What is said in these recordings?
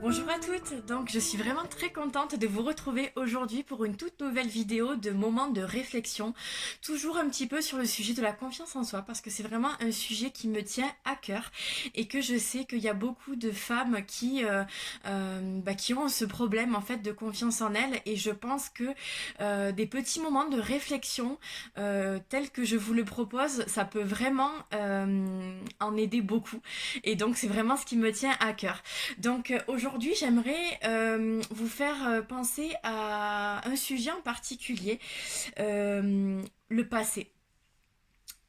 Bonjour à toutes, donc je suis vraiment très contente de vous retrouver aujourd'hui pour une toute nouvelle vidéo de moments de réflexion, toujours un petit peu sur le sujet de la confiance en soi parce que c'est vraiment un sujet qui me tient à cœur et que je sais qu'il y a beaucoup de femmes qui ont ce problème en fait de confiance en elles et je pense que des petits moments de réflexion tels que je vous le propose, ça peut vraiment en aider beaucoup et donc c'est vraiment ce qui me tient à cœur. Donc aujourd'hui, j'aimerais vous faire penser à un sujet en particulier, le passé.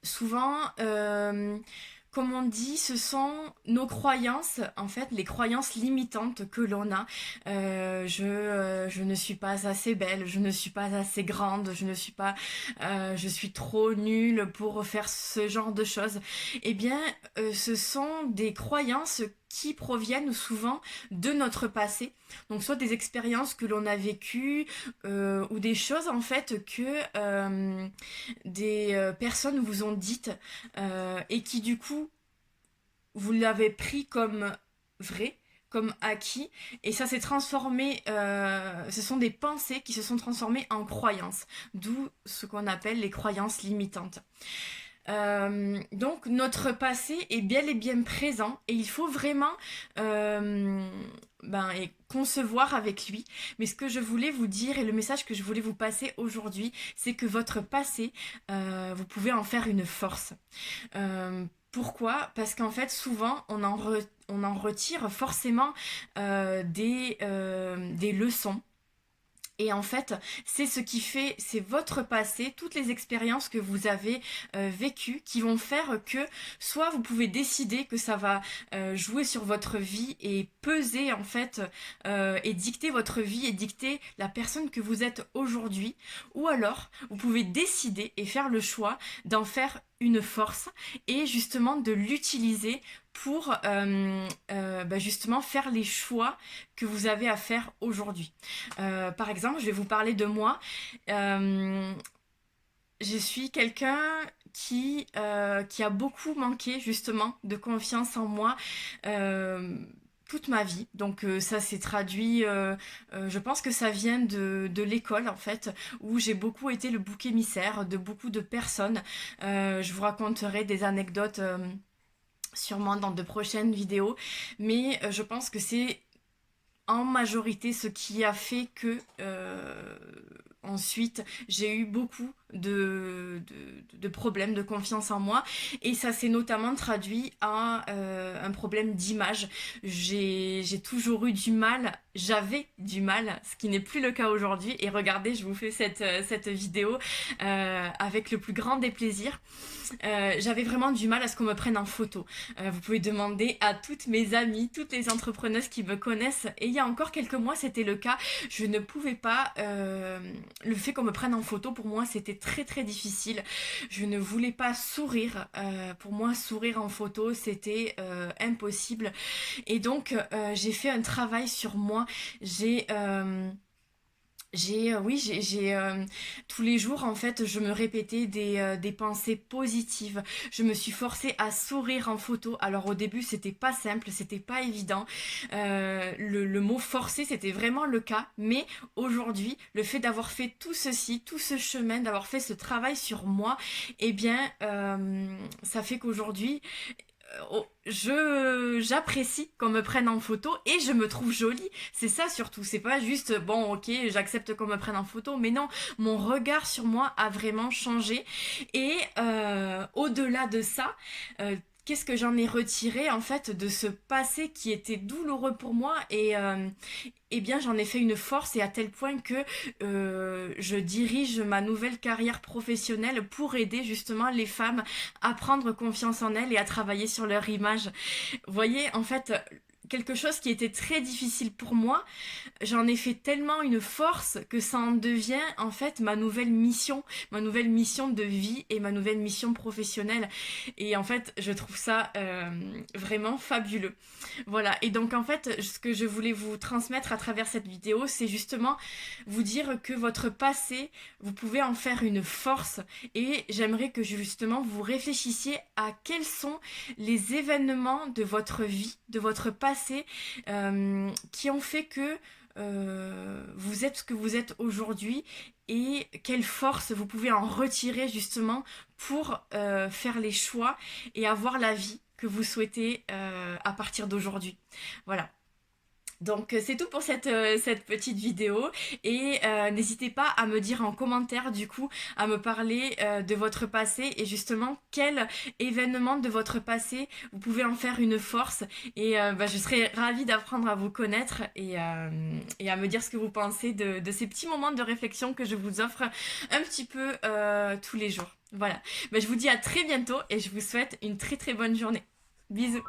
Souvent, comme on dit, ce sont nos croyances, en fait, les croyances limitantes que l'on a. Je ne suis pas assez belle, je ne suis pas assez grande, je suis trop nulle pour faire ce genre de choses. Eh bien, ce sont des croyances qui proviennent souvent de notre passé. Donc soit des expériences que l'on a vécues ou des choses en fait que des personnes vous ont dites et qui du coup vous l'avez pris comme vrai, comme acquis, et ça s'est transformé, ce sont des pensées qui se sont transformées en croyances, d'où ce qu'on appelle les croyances limitantes. Donc notre passé est bel et bien présent et il faut vraiment et concevoir avec lui. Mais ce que je voulais vous dire et le message que je voulais vous passer aujourd'hui, c'est que votre passé, vous pouvez en faire une force. Pourquoi? Parce qu'en fait, souvent, on en retire forcément des leçons. Et en fait, c'est ce qui fait, c'est votre passé, toutes les expériences que vous avez vécues qui vont faire que soit vous pouvez décider que ça va jouer sur votre vie et peser en fait et dicter votre vie et dicter la personne que vous êtes aujourd'hui, ou alors vous pouvez décider et faire le choix d'en faire une force et justement de l'utiliser pour justement faire les choix que vous avez à faire aujourd'hui. Par exemple, je vais vous parler de moi. Je suis quelqu'un qui a beaucoup manqué justement de confiance en moi. Toute ma vie. Donc ça s'est traduit, je pense que ça vient de l'école en fait, où j'ai beaucoup été le bouc émissaire de beaucoup de personnes. Je vous raconterai des anecdotes sûrement dans de prochaines vidéos, mais je pense que c'est en majorité ce qui a fait que ensuite j'ai eu beaucoup de problèmes de confiance en moi et ça s'est notamment traduit à un problème d'image. J'ai toujours eu du mal, j'avais du mal, ce qui n'est plus le cas aujourd'hui et regardez, je vous fais cette vidéo avec le plus grand des plaisirs. J'avais vraiment du mal à ce qu'on me prenne en photo. Vous pouvez demander à toutes mes amies, toutes les entrepreneuses qui me connaissent et il y a encore quelques mois c'était le cas, je ne pouvais pas le fait qu'on me prenne en photo pour moi c'était très très difficile. Je ne voulais pas sourire. Pour moi, sourire en photo, c'était impossible. Et donc, j'ai fait un travail sur moi. Tous les jours en fait je me répétais des pensées positives, je me suis forcée à sourire en photo. Alors au début c'était pas simple, c'était pas évident, le mot forcer c'était vraiment le cas, mais aujourd'hui le fait d'avoir fait tout ceci, tout ce chemin, d'avoir fait ce travail sur moi, eh bien ça fait qu'aujourd'hui j'apprécie qu'on me prenne en photo et je me trouve jolie. C'est ça surtout. C'est pas juste bon ok j'accepte qu'on me prenne en photo, mais non, mon regard sur moi a vraiment changé. Et au-delà de ça, qu'est-ce que j'en ai retiré en fait de ce passé qui était douloureux pour moi et eh bien j'en ai fait une force et à tel point que je dirige ma nouvelle carrière professionnelle pour aider justement les femmes à prendre confiance en elles et à travailler sur leur image. Vous voyez, en fait, quelque chose qui était très difficile pour moi, j'en ai fait tellement une force que ça en devient en fait ma nouvelle mission de vie et ma nouvelle mission professionnelle. Et en fait, je trouve ça vraiment fabuleux. Voilà, et donc en fait, ce que je voulais vous transmettre à travers cette vidéo, c'est justement vous dire que votre passé, vous pouvez en faire une force. Et j'aimerais que justement vous réfléchissiez à quels sont les événements de votre vie, de votre passé, passé qui ont fait que vous êtes ce que vous êtes aujourd'hui et quelle force vous pouvez en retirer justement pour faire les choix et avoir la vie que vous souhaitez à partir d'aujourd'hui. Voilà. Donc c'est tout pour cette petite vidéo et n'hésitez pas à me dire en commentaire du coup, à me parler de votre passé et justement quel événement de votre passé vous pouvez en faire une force et je serais ravie d'apprendre à vous connaître et à me dire ce que vous pensez de ces petits moments de réflexion que je vous offre un petit peu tous les jours. Voilà, je vous dis à très bientôt et je vous souhaite une très très bonne journée. Bisous.